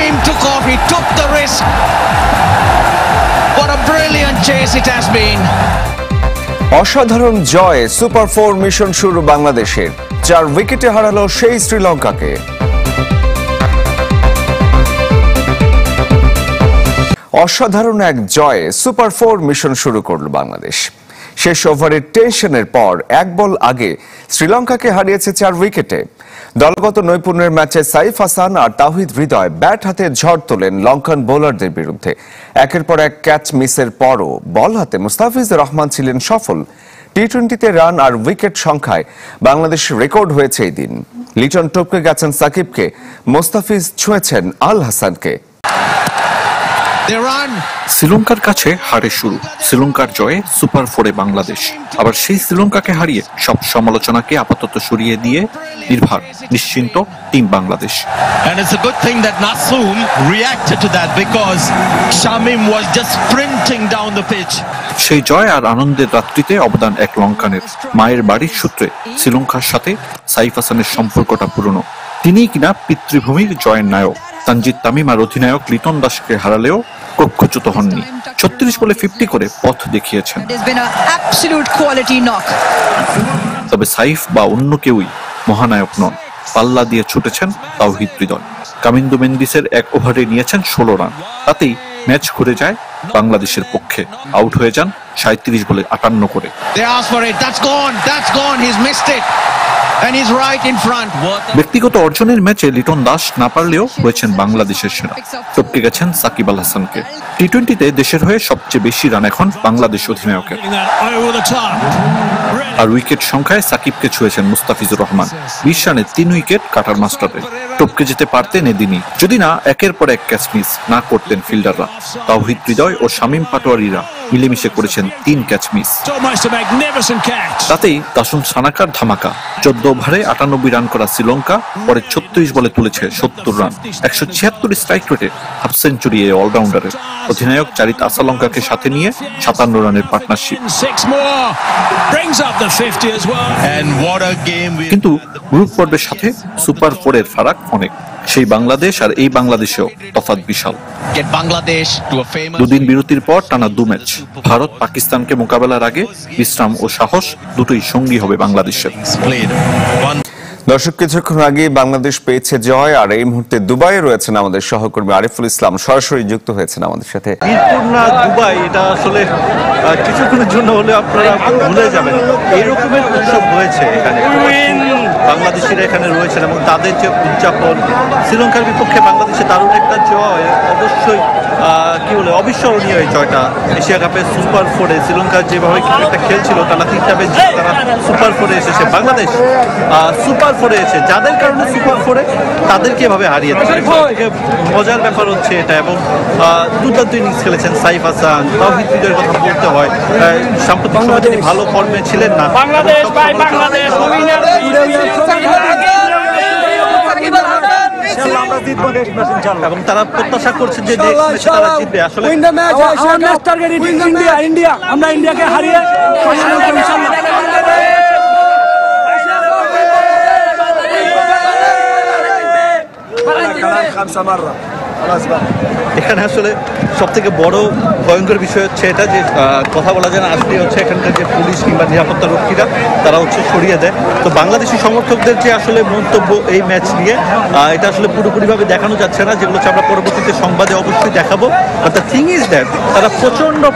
Shamim took off, he took the risk. What a brilliant chase it has been. অসাধারণ জয় super 4 mission শুরু বাংলাদেশের 4 উইকেটে হারালো সেই শ্রীলঙ্কাকে। অসাধারণ এক জয় সুপার 4 মিশন শুরু করল বাংলাদেশ। শেষ ওভারের টেনশনের পর এক বল আগে শ্রীলঙ্কাকে হারিয়েছে 4 উইকেটে। দলগত নৈপুণ্যের ম্যাচে সাইফ হাসান আর তাওহিদ হৃদয় ব্যাট হাতে ঝড় তোলেন লঙ্কান বোলারদের বিরুদ্ধে। একের পর এক ক্যাচ মিসের পরও বল হাতে মুস্তাফিজুর রহমান ছিলেন সফল। টি-20তে রান আর উইকেট সংখ্যায় বাংলাদেশ রেকর্ড হয়েছে এই দিন। লিটন টপকে গেছেন সাকিবকে, মুস্তাফিজ ছুঁয়েছেন আল হাসানকে। শ্রীলঙ্কার কাছে হারে শুরু, শ্রীলঙ্কার জয়ে সুপার 4-এ বাংলাদেশ। আবার সেই শ্রীলঙ্কাকে হারিয়ে সব সমালোচনাকে আপাতত সরিয়ে দিয়ে নির্ভর নিশ্চিন্ত team Bangladesh. And it's a good thing that Nasoom reacted to that because Shamim was just sprinting down the pitch. সেই জয় আর আনন্দের রাত্রিতে অবদান এক লঙ্কানের। মায়ের বাড়ির সূত্রে শ্রীলঙ্কার সাথে সাইফ হাসানের সম্পর্কটা পুরনো। তিনিই কিনা পিতৃভূমির জয়ের নায়ক। তানজিদ তামিম আর অধিনায়ক লিটন দাসকে হারালেও কক্ষচ্যুত হননি। 36 বলে 50 করে পথ দেখিয়েছেন। তবে সাইফ বা অন্য কেউই মহানায়ক নন। পাল্লা দিয়ে ছুটেছেন তাওহিদ হৃদয়। কামিন্দু মেন্ডিসের এক ওভারে নিয়েছেন 16 রান। তাতেই ম্যাচ ঘুরে যায় বাংলাদেশের পক্ষে। আউট হয়ে যান 37 বলে 58 করে। ব্যক্তিগত অর্জনের ম্যাচে লিটন দাস না পারলেও হয়েছেন বাংলাদেশের সেরা। টপকে গেছেন সাকিব আল হাসানকে। টি-20তে দেশের হয়ে সবচেয়ে বেশি রান এখন বাংলাদেশ অধিনায়কের। আর উইকেট সংখ্যায় সাকিবকে ছুঁয়েছেন মুস্তাফিজুর রহমান। 20 রানে 3 উইকেট কাটার মাস্টারে। টপকে যেতে পারতেন এদিনই, যদি না একের পর এক ক্যাচ মিস না করতেন ফিল্ডাররা। তাওহিদ হৃদয় ও শামীম পাটোয়ারিরা মিলেমিশে করেছেন 3 ক্যাচ মিস। তাতেই দাসুন সানাকার ধামাকা। 14 ওভারে 98 রান করা শ্রীলঙ্কা পরে 36 বলে তুলেছে 70 রান। 176 স্ট্রাইক রেটে হাফ সেঞ্চুরি এই অলরাউন্ডারের। অধিনায়ক চারিত আসালঙ্কাকে সাথে নিয়ে 57 রানের পার্টনারশিপ। কিন্তু গ্রুপ পর্বের সাথে সুপার 4-এর ফারাক অনেক। সেই বাংলাদেশ আর এই বাংলাদেশেও তফাৎ বিশাল। দুদিন বিরতির পর টানা 2 ম্যাচ। ভারত পাকিস্তানকে মোকাবেলার আগে বিশ্রাম ও সাহস দুটোই সঙ্গী হবে বাংলাদেশের। দর্শক, কিছুক্ষণ আগে বাংলাদেশ পেয়েছে জয়। আর এই মুহূর্তে দুবাইয়ে রয়েছেন আমাদের সহকর্মী আরিফুল ইসলাম, সরাসরি যুক্ত হয়েছেন আমাদের সাথে। দুবাই, এটা আসলে কিছুক্ষণের জন্য হলে আপনারা ভুলে যাবেন। এইরকমের উৎসব হয়েছে এখানে, বাংলাদেশিরা এখানে রয়েছেন এবং তাদের যে উদযাপন, শ্রীলঙ্কার বিপক্ষে বাংলাদেশে দারুণ একটা জয়, অবশ্যই কি বলে অবিস্মরণীয় এই জয়টা। এশিয়া কাপের সুপার 4-এ শ্রীলঙ্কার যেভাবে ক্রিকেটটা খেলছিল, টানা 3টা ম্যাচ তারা সুপার 4-এ এসেছে। বাংলাদেশ সুপার 4-এ এসে যাদের কারণে সুপার 4-এ তাদেরকে এভাবে হারিয়ে দিচ্ছে। মজার ব্যাপার হচ্ছে এটা। এবং দুর্দান্ত ইনিংস খেলেছেন সাইফ হাসান। তাওহিদ হৃদয়ের কথা বলতে হয়, সাম্প্রতিক সময় তিনি ভালো ফর্মে ছিলেন না। এবং তারা প্রত্যাশা করছে যে তারা জিতবে। আসলে আমরা ইন্ডিয়াকে হারিয়ে এখানে আসলে সব থেকে বড় ভয়ঙ্কর বিষয় হচ্ছে এটা যে কথা বলা যায় না, আসলে হচ্ছে এখানকার যে পুলিশ কিংবা নিরাপত্তা রক্ষীরা তারা হচ্ছে সরিয়ে দেয়। তো বাংলাদেশি সমর্থকদের যে আসলে মন্তব্য এই ম্যাচ নিয়ে, এটা আসলে পুরোপুরিভাবে দেখানো যাচ্ছে না, যেগুলো হচ্ছে আমরা পরবর্তীতে সংবাদে অবশ্যই দেখাবো। But the thing is that তারা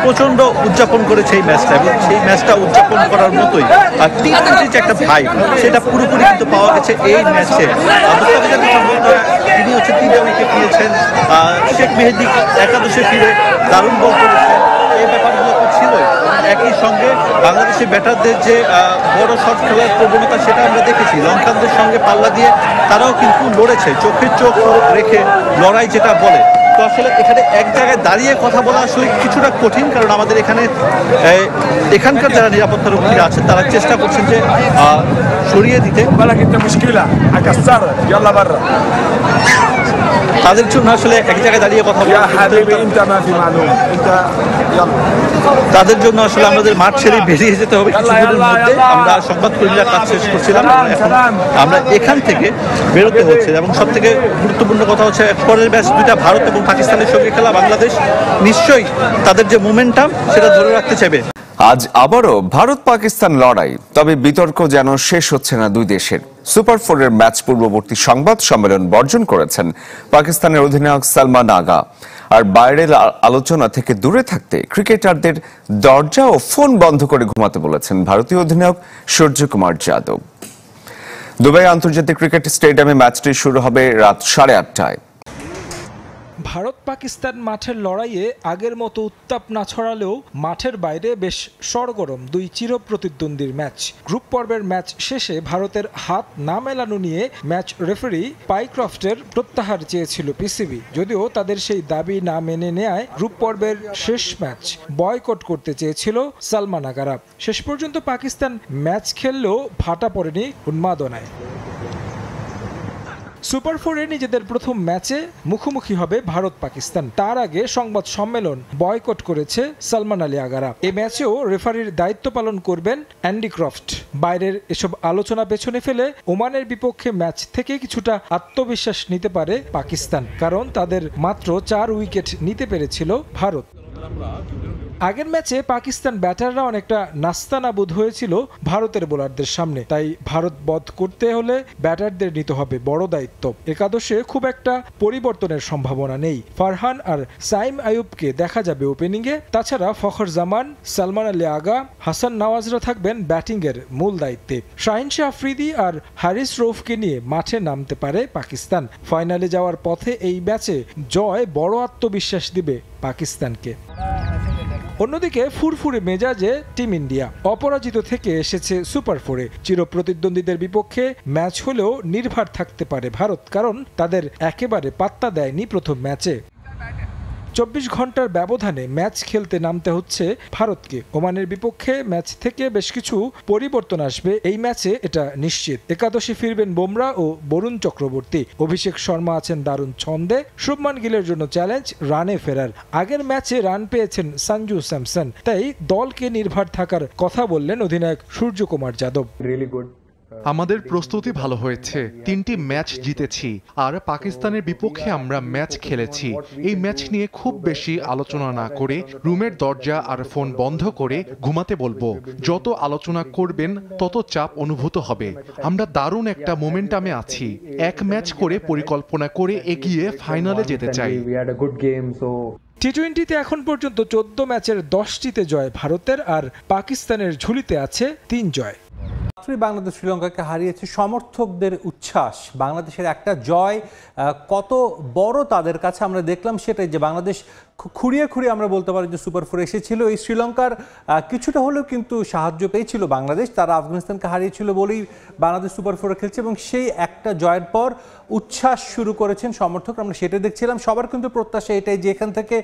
প্রচন্ড উদযাপন করেছে এই ম্যাচটা, এবং সেই ম্যাচটা উদযাপন করার মতোই আর টি-20 যে একটা ভাইব, সেটা পুরোপুরি কিন্তু পাওয়া গেছে এই ম্যাচে। তিনি হচ্ছে 3টা উইকেট নিয়েছেন। শেখ মেহেদী একাদশে ফিরে দারুণ বল করেছেন। এই ব্যাপারগুলো তো ছিলই। একই সঙ্গে বাংলাদেশের ব্যাটারদের যে বড় শট খেলার প্রবণতা, সেটা আমরা দেখেছি। লঙ্কানদের সঙ্গে পাল্লা দিয়ে তারাও কিন্তু লড়েছে, চোখে চোখ রেখে লড়াই যেটা বলে। তো আসলে এখানে এক জায়গায় দাঁড়িয়ে কথা বলা আসলে কিছুটা কঠিন, কারণ আমাদের এখানকার যারা নিরাপত্তা রক্ষীরা আছেন তারা চেষ্টা করছেন যে সরিয়ে দিতে। তাদের জন্য আসলে এক জায়গায় দাঁড়িয়ে কথা বলা, তাদের জন্য আসলে আমাদের মাঠ ছেড়ে বেরিয়ে যেতে হবে কিছুদিনের মধ্যে। আমরা সংবাদকর্মীরা কাজ শেষ করছিলাম, এখন আমরা এখান থেকে বেরোতে হচ্ছে। এবং সব থেকে গুরুত্বপূর্ণ কথা হচ্ছে পরের ম্যাচ দুইটা ভারত এবং পাকিস্তানের সঙ্গে খেলা, বাংলাদেশ নিশ্চয়ই তাদের যে মোমেন্টাম সেটা ধরে রাখতে চাইবে। আজ আবারও ভারত পাকিস্তান লড়াই, তবে বিতর্ক যেন শেষ হচ্ছে না দুই দেশের। সুপার ফোরের ম্যাচ পূর্ববর্তী সংবাদ সম্মেলন বর্জন করেছেন পাকিস্তানের অধিনায়ক সালমান আগা। আর বাইরের আলোচনা থেকে দূরে থাকতে ক্রিকেটারদের দরজা ও ফোন বন্ধ করে ঘুমাতে বলেছেন ভারতীয় অধিনায়ক সূর্যকুমার যাদব। দুবাই আন্তর্জাতিক ক্রিকেট স্টেডিয়ামে ম্যাচটি শুরু হবে রাত 8:30টায়। ভারত পাকিস্তান মাঠের লড়াইয়ে আগের মতো উত্তাপ না ছড়ালেও মাঠের বাইরে বেশ সরগরম দুই চিরপ্রতিদ্বন্দ্বীর ম্যাচ। গ্রুপ পর্বের ম্যাচ শেষে ভারতের হাত না মেলানো নিয়ে ম্যাচ রেফারি পাইক্রফটের প্রত্যাহার চেয়েছিল পিসিবি, যদিও তাদের সেই দাবি না মেনে নেয় গ্রুপ পর্বের শেষ ম্যাচ বয়কট করতে চেয়েছিল সালমান আগারা। শেষ পর্যন্ত পাকিস্তান ম্যাচ খেললেও ভাটা পড়েনি উন্মাদনায়। সুপার ফোরে নিজেদের প্রথম ম্যাচে মুখোমুখি হবে ভারত পাকিস্তান। তার আগে সংবাদ সম্মেলন বয়কট করেছে সালমান আলী আগারা। এ ম্যাচেও রেফারির দায়িত্ব পালন করবেন অ্যান্ডি ক্রফট। বাইরের এসব আলোচনা পেছনে ফেলে ওমানের বিপক্ষে ম্যাচ থেকে কিছুটা আত্মবিশ্বাস নিতে পারে পাকিস্তান, কারণ তাদের মাত্র 4 উইকেট নিতে পেরেছিল ভারত। আগের ম্যাচে পাকিস্তান ব্যাটাররা অনেকটা নাস্তানাবুদ হয়েছিল ভারতের বোলারদের সামনে, তাই ভারত বধ করতে হলে ব্যাটারদের নিতে হবে বড় দায়িত্ব। একাদশে খুব একটা পরিবর্তনের সম্ভাবনা নেই। ফারহান আর সাইম আইয়ুবকে দেখা যাবে ওপেনিংয়ে। তাছাড়া ফখর জামান, সালমান আলী আগা, হাসান নওয়াজরা থাকবেন ব্যাটিংয়ের মূল দায়িত্বে। শাহিন শাহ আফ্রিদি আর হারিস রৌফকে নিয়ে মাঠে নামতে পারে পাকিস্তান। ফাইনালে যাওয়ার পথে এই ম্যাচে জয় বড় আত্মবিশ্বাস দিবে পাকিস্তানকে। অন্যদিকে ফুরফুরে মেজাজে টিম ইন্ডিয়া অপরাজিত থেকে এসেছে সুপার ফোরে। চিরপ্রতিদ্বন্দ্বীদের বিপক্ষে ম্যাচ হলেও নির্ভর থাকতে পারে ভারত, কারণ তাদের একেবারে পাত্তা দেয়নি প্রথম ম্যাচে। 24 ঘন্টার ব্যবধানে ম্যাচ খেলতে নামতে হচ্ছে ভারতকে। ওমানের বিপক্ষে ম্যাচ থেকে বেশ কিছু পরিবর্তন আসবে এই ম্যাচে, এটা নিশ্চিত। একাদশে ফিরবেন বুমরা ও বরুণ চক্রবর্তী। অভিষেক শর্মা আছেন দারুণ ছন্দে। শুভমান গিলের জন্য চ্যালেঞ্জ রানে ফেরার। আগের ম্যাচে রান পেয়েছেন সঞ্জু স্যামসন, তাই দলকে নির্ভর থাকার কথা বললেন অধিনায়ক সূর্যকুমার যাদব। আমাদের প্রস্তুতি ভালো হয়েছে, 3টি ম্যাচ জিতেছি আর পাকিস্তানের বিপক্ষে আমরা ম্যাচ খেলেছি। এই ম্যাচ নিয়ে খুব বেশি আলোচনা না করে রুমের দরজা আর ফোন বন্ধ করে ঘুমাতে বলবো। যত আলোচনা করবেন তত চাপ অনুভূত হবে। আমরা দারুণ একটা মোমেন্টামে আছি। এক ম্যাচ করে পরিকল্পনা করে এগিয়ে ফাইনালে যেতে চাই। টি-20তে এখন পর্যন্ত 14 ম্যাচের 10টিতে জয় ভারতের, আর পাকিস্তানের ঝুলিতে আছে 3 জয়। বাংলাদেশ শ্রীলঙ্কাকে হারিয়েছে, সমর্থকদের উচ্ছ্বাস, বাংলাদেশের একটা জয় কত বড় তাদের কাছে আমরা দেখলাম সেটাই, যে বাংলাদেশ খুঁড়িয়ে খুঁড়িয়ে আমরা বলতে পারি যে সুপার ফোর এসেছিল। এই শ্রীলঙ্কার কিছুটা হলেও কিন্তু সাহায্য পেয়েছিল বাংলাদেশ, তারা আফগানিস্তানকে হারিয়েছিল বলেই বাংলাদেশ সুপার ফোরে খেলছে, এবং সেই একটা জয়ের পর উচ্ছ্বাস শুরু করেছেন সমর্থকরা, আমরা সেটা দেখছিলাম। সবার কিন্তু প্রত্যাশা এটাই যে এখান থেকে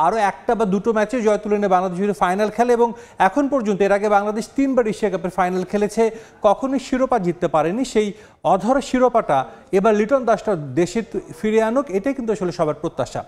আরও একটা বা দুটো ম্যাচে জয় তুলে নিয়ে বাংলাদেশ ফাইনাল খেলে, এবং এখন পর্যন্ত এর আগে বাংলাদেশ 3বার এশিয়া কাপের ফাইনাল খেলেছে, কখনোই শিরোপা জিততে পারেনি। সেই অধরা শিরোপাটা এবার লিটন দাসটা দেশে ফিরে আনুক, এটাই কিন্তু আসলে সবার প্রত্যাশা।